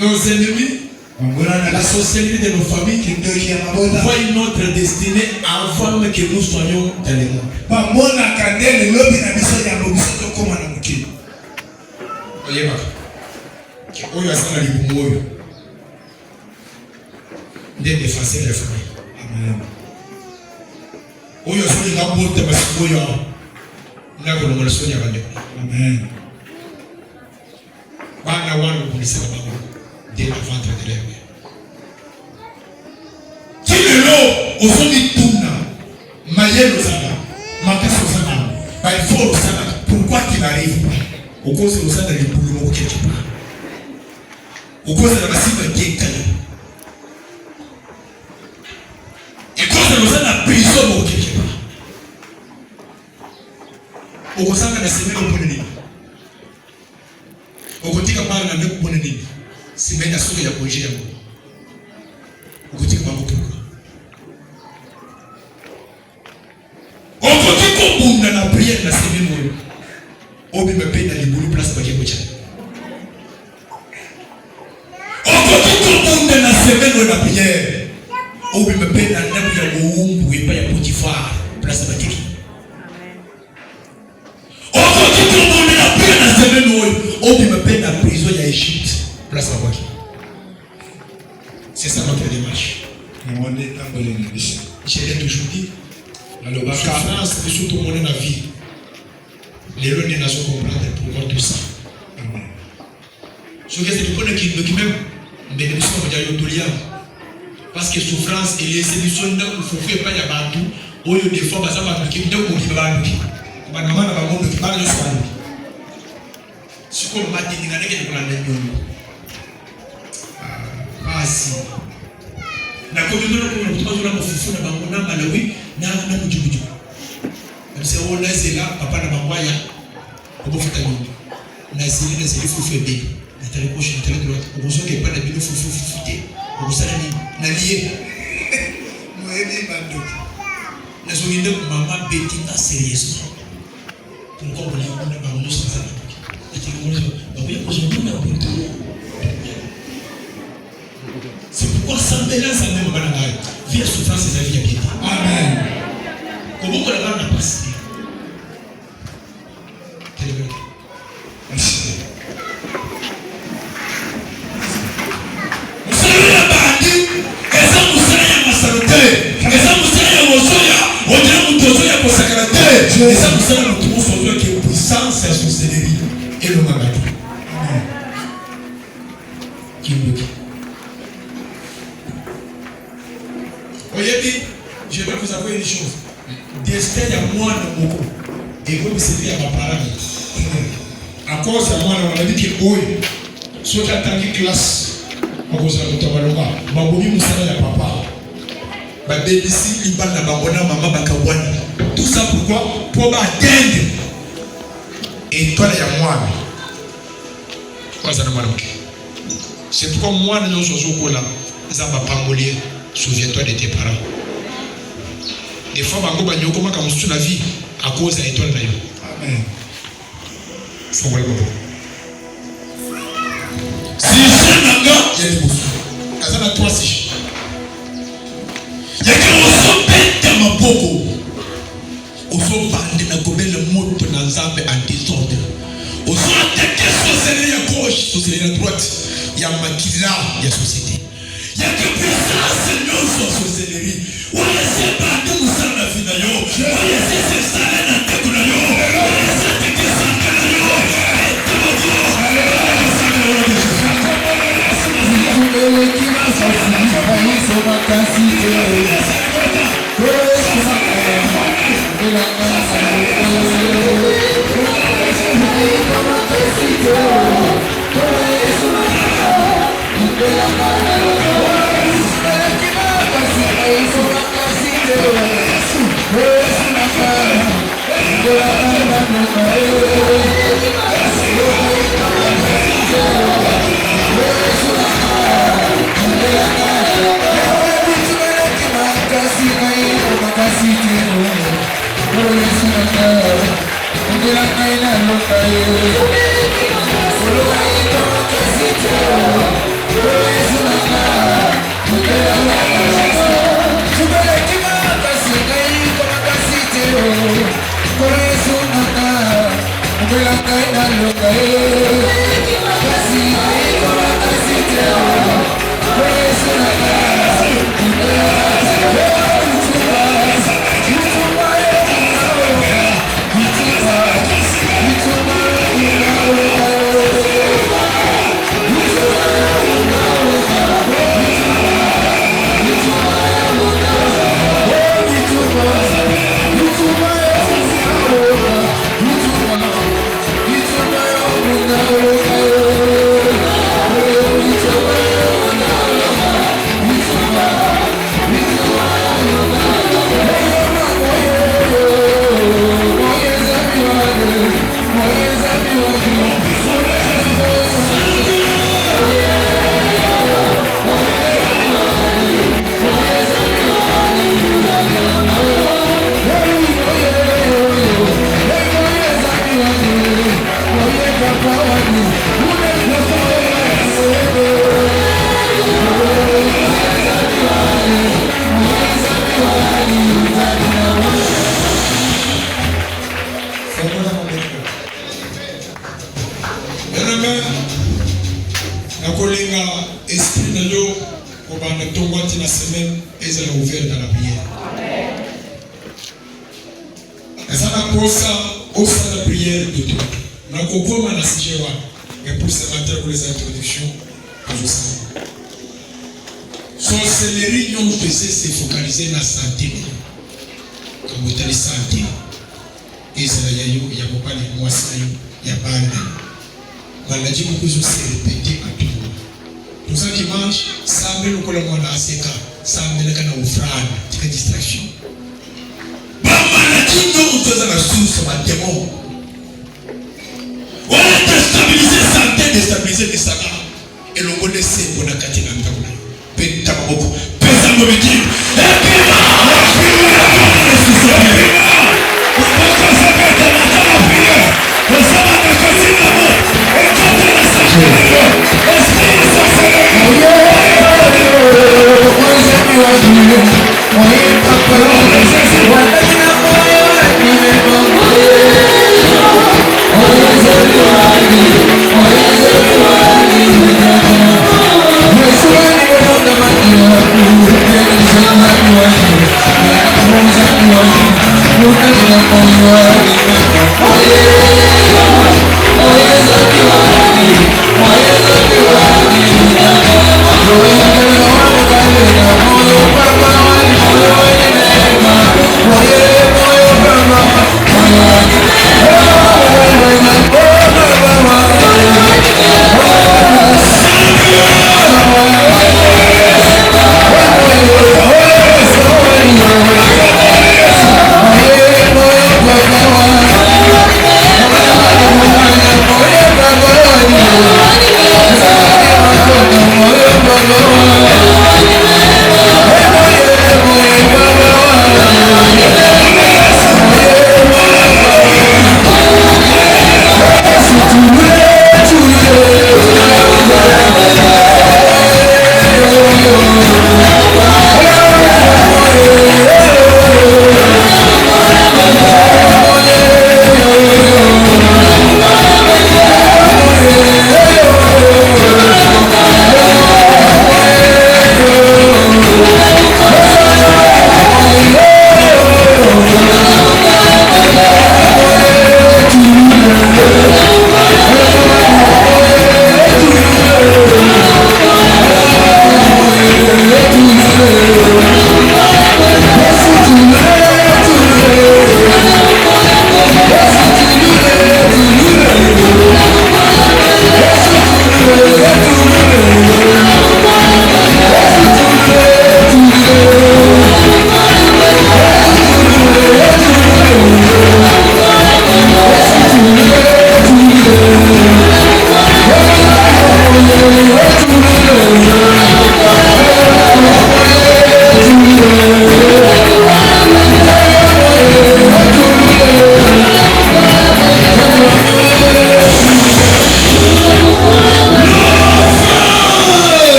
Nos ennemis, la société de nos familles, voient notre destinée avant que nous soyons dans le monde. Oyo asana libumu oyo nde défenseur de la famille. Amen. Oyo asoni nga bote basi oyo nga kolongola soni abande. Amen. Bana wana kulisana bango dès le ventre de leur mère. Tilelo osoni tuna mayelo sana makaso sana ba il faut sana pourquoi tu arrives au cause de ça dans les boulons quelque part. Au cause de la massive qui est calée. Et cause de la prison quelque part. Au cause de la semaine au bon ennemi. Au côté de la barre de bon ennemi. C'est bien la source de la bougie. Au côté de la barre de au côté de la prière de la semaine. Au bien me paye dans les boulots place de la semaine de la prière, on me paye dans la prière pas y Potiphar, place de Batiki. On continue la prière dans la semaine, on me paye dans la prison de l'Égypte, place de Batiki. C'est ça notre démarche. Je l'ai toujours dit. La France, c'est surtout mon dans la vie. Les lois des nations comprennent pour moi tout ça. Ce que c'est du qui même. Parce que souffrance et les émissions ne faut pas y avoir tout. Au lieu des fois, ça va qui ne vous dit pas. On va demander qui parle de ça. Ce qu'on m'a dit, il y a des plans de nous. Ah, si. La communauté de la Foufou n'a pas malawi, n'a pas de juju. Même si on laisse là, papa n'a pas envoyé. On va faire un asile, les éléphants fait bien. La télé gauche, la télé droite. On voit qu'il n'y a pas de bino fouté. On voit ça la lié. Nous aimons Bando. La souvenirs de maman Bettina sérieusement. Pour comprendre qu'on a pas nous ça. C'est pourquoi sans délai, ça même pas vie et souffrance, c'est la vie à pied. Amen. Comment on l'a passé? Et ça nous sert à nous trouver qui est puissance et sorcellerie et le magasin. Qui me dit? Voyez, je vais vous avouer une chose. Destin à moi dans mon et vous me servir à ma parole. À cause de moi, on a dit que oui, ceux qui attendent classe, on vous a dit que Baboumi Moussala ya papa. Babelisi Ibana Babona Mama Bakawani. Tout ça pourquoi? Pour atteindre étoile ya moi. C'est pourquoi moi nous sommes là. Ça va pas mourir. Souviens-toi de tes parents. Des fois, on va comment comme sur la vie à cause de l'étoile d'ailleurs. Amen. C'est vrai. Si je n'ai pas, il y a des bouffes. Il y a trois si. Il y a des bouffes ma boko. Au fond, bande na gobel le mot de Nazambe en désordre. Au fond, attaquer société à gauche, société à droite. Il y a maquilla, il y a société. Il y a que puissance nous sur société. Ouais, c'est pas nous ça la vie d'ailleurs. Ouais, c'est ça la tête d'ailleurs. Ouais, c'est que ça d'ailleurs. Yes,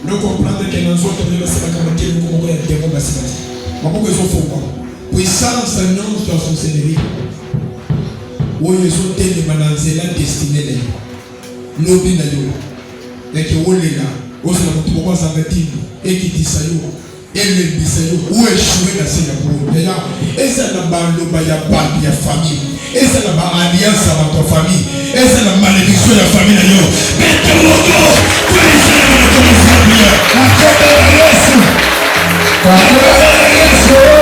ne comprendre que dans autres les c'est pas comme quel comment il y a des bons basses. Maman ils sont faux quoi. Puissance non sur son Seigneur. Où ils sont tellement mananzela destiné là. Lobi na yo. Et que wole là, où ça va tout comment ça va être et qui dit ça yo. Elle bisayo où échouer dans Singapour. Déjà, et ça n'a pas le baya ya famille. Et ça n'a pas alliance avec ta famille. Et ça n'a malédiction de la famille d'ailleurs. Mais tout le monde, tous les gens qui commencent à prier. La corde de Yesu. La corde de Yesu.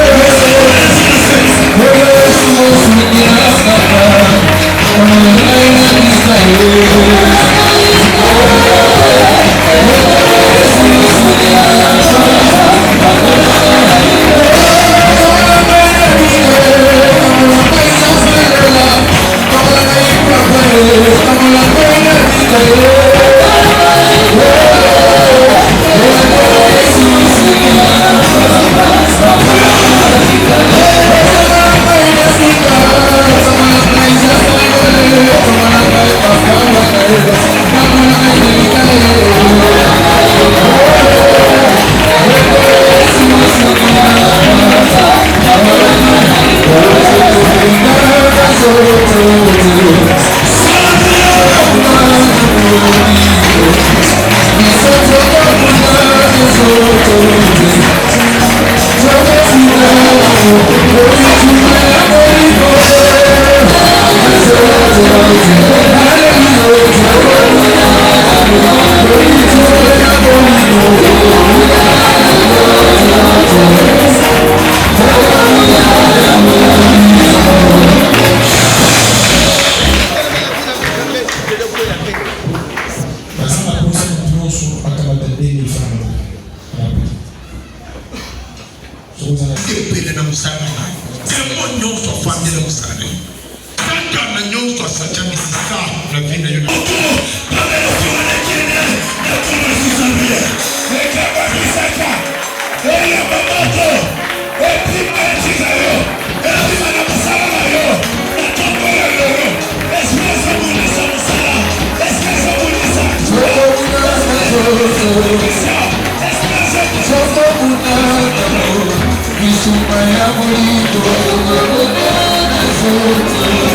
Isso vai abolir todo o